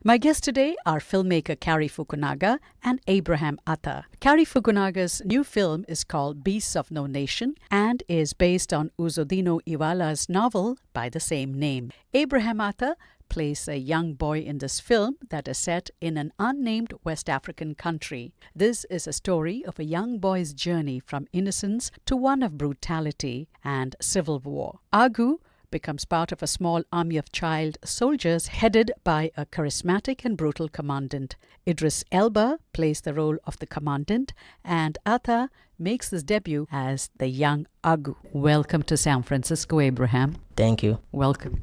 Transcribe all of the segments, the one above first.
My guests today are filmmaker Cary Fukunaga and Abraham Attah. Cary Fukunaga's new film is called Beasts of No Nation and is based on UZODINO novel by the same name. Abraham Attah plays a young boy in this film that is set in an unnamed West African country. This is a story of a young boy's journey from innocence to one of brutality and civil war. Agu becomes part of a small army of child soldiers headed by a charismatic and brutal commandant. Idris Elba plays the role of the commandant, and Attah makes his debut as the young Agu. Welcome to San Francisco, Abraham. Thank you. Welcome.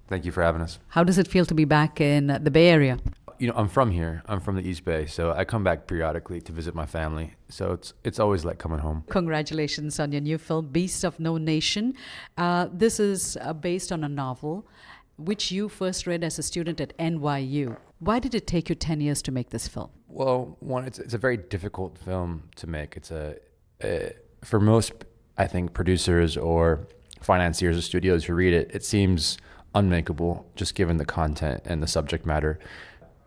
Thank you for having us. How does it feel to be back in the Bay Area? You know, I'm from here. I'm from the East Bay, so I come back periodically to visit my family. So it's always like coming home. Congratulations on your new film, Beasts of No Nation. This is based on a novel which you first read as a student at NYU. Why did it take you 10 years to make this film? Well, one, it's a very difficult film to make. It's for most, I think, producers or financiers or studios who read it, it seems unmakeable just given the content and the subject matter.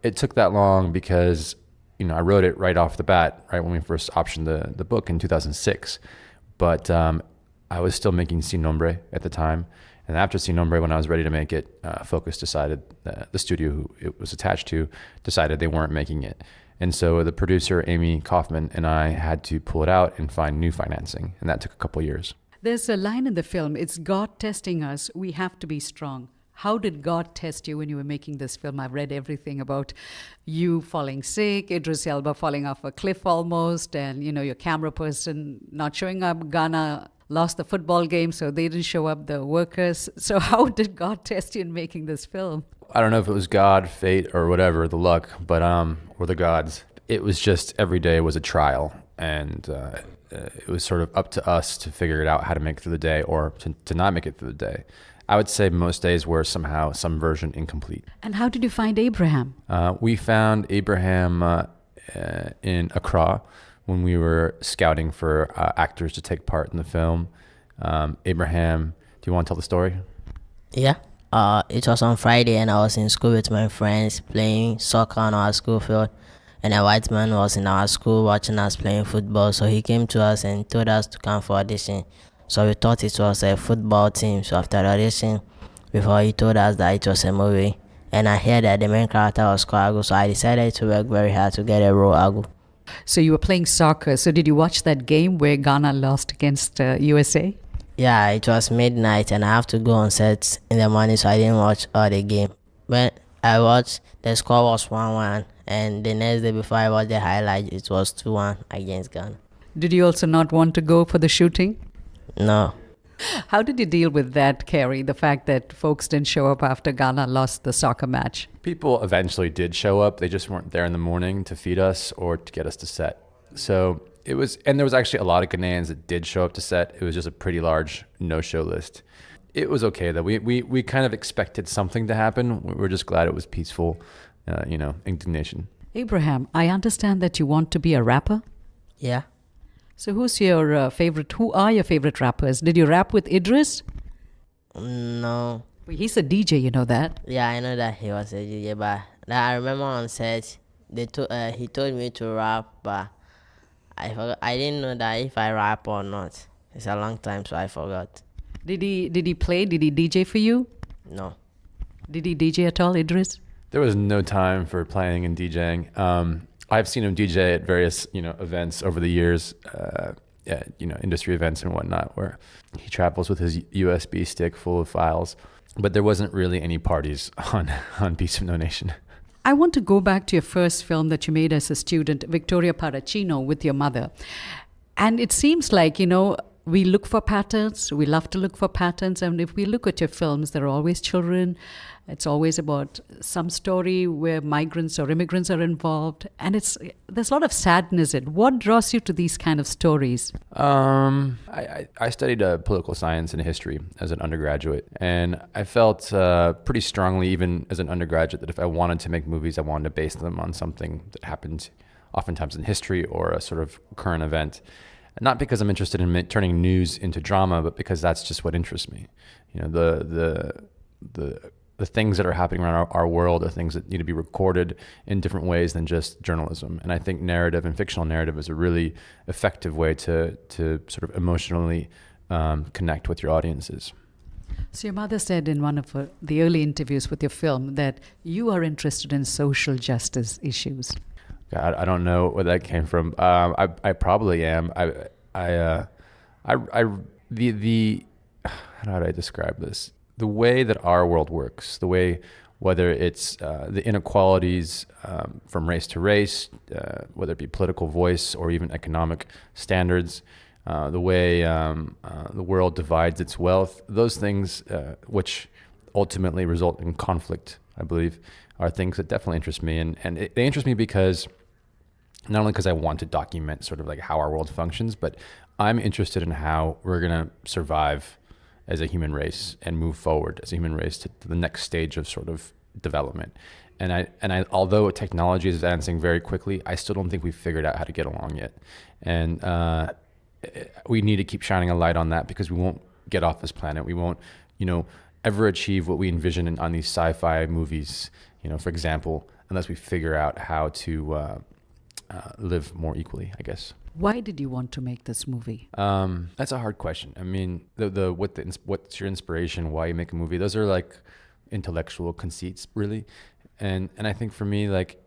It took that long because, you know, I wrote it right off the bat, right when we first optioned the book in 2006. But I was still making Sin Nombre at the time. And after Sin Nombre, when I was ready to make it, Focus decided, the studio who it was attached to, decided they weren't making it. And so the producer, Amy Kaufman, and I had to pull it out and find new financing. And that took a couple years. There's a line in the film, it's God testing us, we have to be strong. How did God test you when you were making this film? I've read everything about you falling sick, Idris Elba falling off a cliff almost, and, you know, your camera person not showing up. Ghana lost the football game, so they didn't show up, the workers. So how did God test you in making this film? I don't know if it was God, fate, or whatever, the luck, but or the gods. It was just every day was a trial, and it was sort of up to us to figure it out how to make it through the day or to not make it through the day. I would say most days were somehow some version incomplete. And how did you find Abraham? We found Abraham in Accra when we were scouting for actors to take part in the film. Abraham, do you want to tell the story? Yeah. It was on Friday and I was in school with my friends playing soccer on our school field. And a white man was in our school watching us playing football. So he came to us and told us to come for audition. So we thought it was a football team. So after the audition, before he told us that it was a movie, and I heard that the main character was called Agu, so I decided to work very hard to get a role Agu. So you were playing soccer. So did you watch that game where Ghana lost against USA? Yeah, it was midnight and I have to go on set in the morning, so I didn't watch all the game. When I watched, the score was 1-1, and the next day before I watched the highlight, it was 2-1 against Ghana. Did you also not want to go for the shooting? No. How did you deal with that, Cary, the fact that folks didn't show up after Ghana lost the soccer match? People eventually did show up. They just weren't there in the morning to feed us or to get us to set. So it was, and there was actually a lot of Ghanaians that did show up to set. It was just a pretty large no-show list. It was okay though. We kind of expected something to happen. We were just glad it was peaceful, indignation. Abraham, I understand that you want to be a rapper. Yeah. So who are your favorite rappers? Did you rap with Idris? No. He's a DJ, you know that? Yeah, I know that he was a DJ, but I remember on set, he told me to rap, but I forgot. I didn't know that if I rap or not. It's a long time, so I forgot. Did he DJ for you? No. Did he DJ at all, Idris? There was no time for playing and DJing. I've seen him DJ at various, events over the years, industry events and whatnot, where he travels with his USB stick full of files. But there wasn't really any parties on Beasts of No Nation. I want to go back to your first film that you made as a student, Victoria Paracino, with your mother. And it seems like, we look for patterns. We love to look for patterns. And if we look at your films, there are always children. It's always about some story where migrants or immigrants are involved. And there's a lot of sadness in it. What draws you to these kind of stories? I studied political science and history as an undergraduate. And I felt pretty strongly, even as an undergraduate, that if I wanted to make movies, I wanted to base them on something that happened oftentimes in history or a sort of current event. Not because I'm interested in turning news into drama, but because that's just what interests me. The the things that are happening around our world are things that need to be recorded in different ways than just journalism. And I think narrative and fictional narrative is a really effective way to sort of emotionally connect with your audiences. So your mother said in one of the early interviews with your film that you are interested in social justice issues. God, I don't know where that came from. I probably am. The how do I describe this? The way that our world works, the way, whether it's the inequalities from race to race, whether it be political voice or even economic standards, the way the world divides its wealth, those things which ultimately result in conflict, I believe, are things that definitely interest me. And they interest me because, not only because I want to document sort of like how our world functions, but I'm interested in how we're going to survive as a human race and move forward as a human race to the next stage of sort of development. And I, although technology is advancing very quickly, I still don't think we've figured out how to get along yet. And we need to keep shining a light on that, because we won't get off this planet. We won't, ever achieve what we envision on these sci-fi movies, for example, unless we figure out how to live more equally, I guess. Why did you want to make this movie? That's a hard question. I mean, what's your inspiration? Why you make a movie? Those are like intellectual conceits, really. And I think for me, like,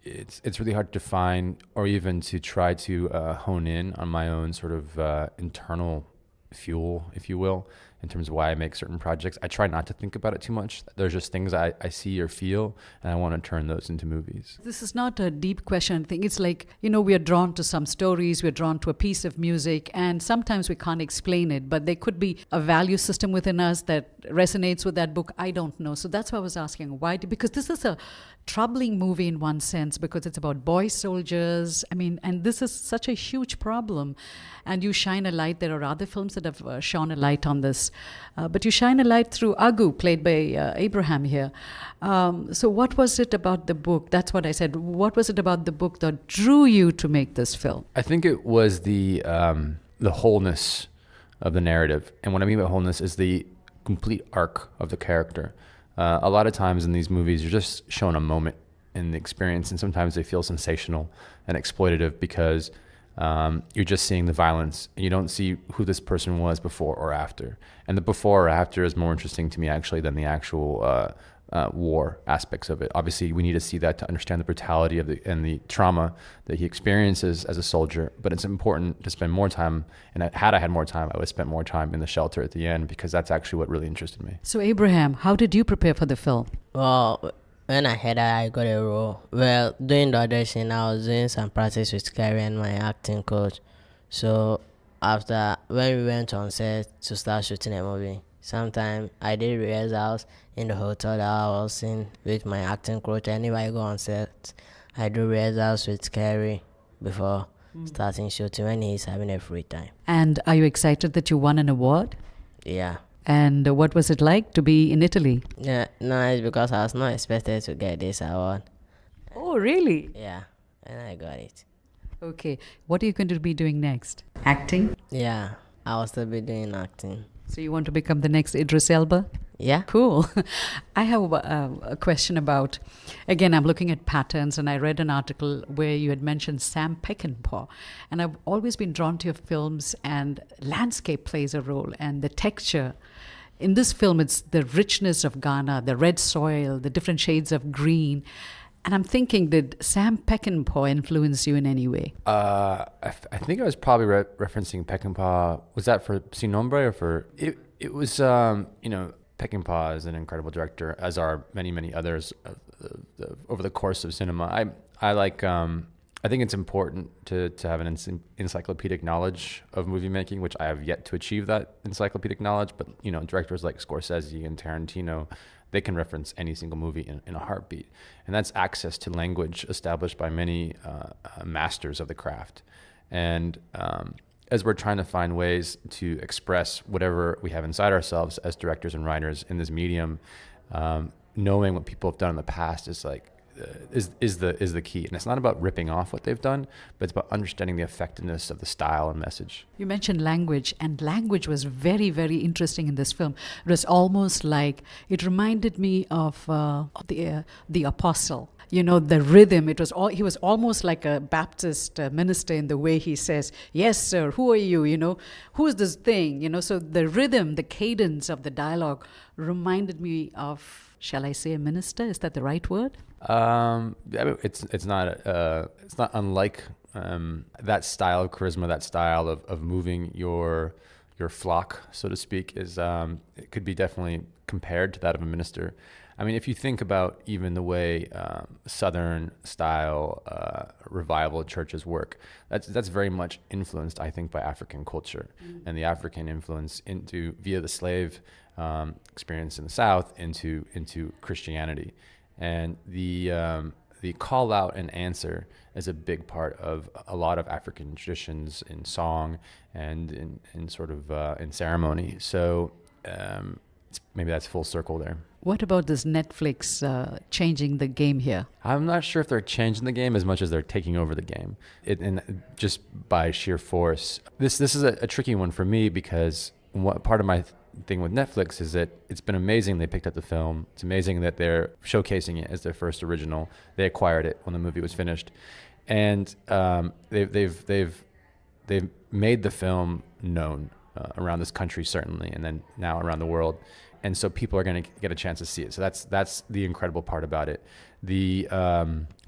it's really hard to define or even to try to hone in on my own sort of internal fuel, if you will, in terms of why I make certain projects. I try not to think about it too much. There's just things I see or feel, and I want to turn those into movies. This is not a deep question. I think it's like, we are drawn to some stories, we're drawn to a piece of music, and sometimes we can't explain it, but there could be a value system within us that resonates with that book. I don't know. So that's why I was asking, why? Because this is a troubling movie in one sense, because it's about boy soldiers. I mean, and this is such a huge problem. And you shine a light. There are other films that have shone a light on this. But you shine a light through Agu, played by Abraham here. So what was it about the book? That's what I said. What was it about the book that drew you to make this film? I think it was the wholeness of the narrative. And what I mean by wholeness is the complete arc of the character. A lot of times in these movies, you're just shown a moment in the experience, and sometimes they feel sensational and exploitative because you're just seeing the violence, and you don't see who this person was before or after. And the before or after is more interesting to me, actually, than the actual war aspects of it. Obviously, we need to see that to understand the brutality of and the trauma that he experiences as a soldier. But it's important to spend more time, and had I had more time, I would have spent more time in the shelter at the end, because that's actually what really interested me. So Abraham, how did you prepare for the film? Well, when I got a role. Well, during the audition, I was doing some practice with Cary and my acting coach. So after, when we went on set to start shooting a movie, sometime I did rehearsals in the hotel that I was in with my acting coach. And if I go on set, I do rehearsals with Cary before starting shooting when he's having a free time. And are you excited that you won an award? Yeah. And what was it like to be in Italy? Yeah, nice, because I was not expected to get this award. Oh, really? Yeah, and I got it. Okay. What are you going to be doing next? Acting? Yeah, I will still be doing acting. So you want to become the next Idris Elba? Yeah. Cool. I have a question about, again, I'm looking at patterns, and I read an article where you had mentioned Sam Peckinpah. And I've always been drawn to your films, and landscape plays a role, and the texture. In this film, it's the richness of Ghana, the red soil, the different shades of green. And I'm thinking, did Sam Peckinpah influence you in any way? I think I was probably referencing Peckinpah. Was that for Sin Nombre or for... It was, Peckinpah is an incredible director, as are many, many others over the course of cinema. I think it's important to have an encyclopedic knowledge of movie making, which I have yet to achieve that encyclopedic knowledge. But, directors like Scorsese and Tarantino, they can reference any single movie in a heartbeat. And that's access to language established by many masters of the craft. And as we're trying to find ways to express whatever we have inside ourselves as directors and writers in this medium, knowing what people have done in the past is like is the key. And it's not about ripping off what they've done, but it's about understanding the effectiveness of the style and message. You mentioned language, and language was very, very interesting in this film. It was almost like, it reminded me of the Apostle. You know, the rhythm, he was almost like a Baptist minister in the way he says, yes, sir, who are you? You know, who's this thing? You know, so the rhythm, the cadence of the dialogue reminded me of, shall I say a minister? Is that the right word? I mean, it's not unlike that style of charisma, that style of moving your flock, so to speak, it could be definitely compared to that of a minister. I mean, if you think about even the way Southern style revival churches work, that's very much influenced, I think, by African culture and the African influence via the slave experience in the South into Christianity, and the call out and answer is a big part of a lot of African traditions in song and in sort of in ceremony. So maybe that's full circle there. What about this Netflix changing the game here? I'm not sure if they're changing the game as much as they're taking over the game. And just by sheer force. This is a tricky one for me, because part of my thing with Netflix is that it's been amazing they picked up the film. It's amazing that they're showcasing it as their first original. They acquired it when the movie was finished, and they've made the film known around this country, certainly, and then now around the world. And so people are going to get a chance to see it. So that's the incredible part about it. The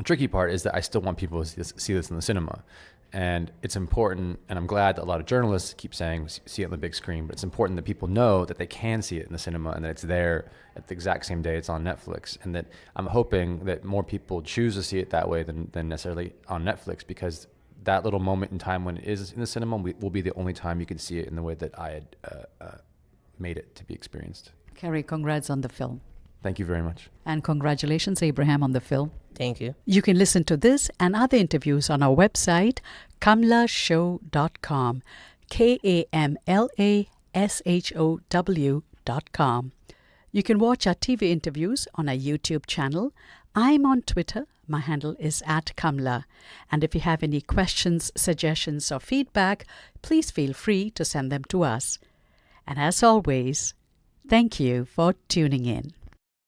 tricky part is that I still want people to see this in the cinema. And it's important, and I'm glad that a lot of journalists keep saying see it on the big screen, but it's important that people know that they can see it in the cinema and that it's there at the exact same day it's on Netflix. And that I'm hoping that more people choose to see it that way than necessarily on Netflix, because that little moment in time when it is in the cinema will be the only time you can see it in the way that I had made it to be experienced. Cary, congrats on the film. Thank you very much. And congratulations, Abraham, on the film. Thank you. You can listen to this and other interviews on our website, kamlashow.com, KAMLASHOW.com. You can watch our TV interviews on our YouTube channel. I'm on Twitter. My handle is @Kamla. And if you have any questions, suggestions, or feedback, please feel free to send them to us. And as always, thank you for tuning in.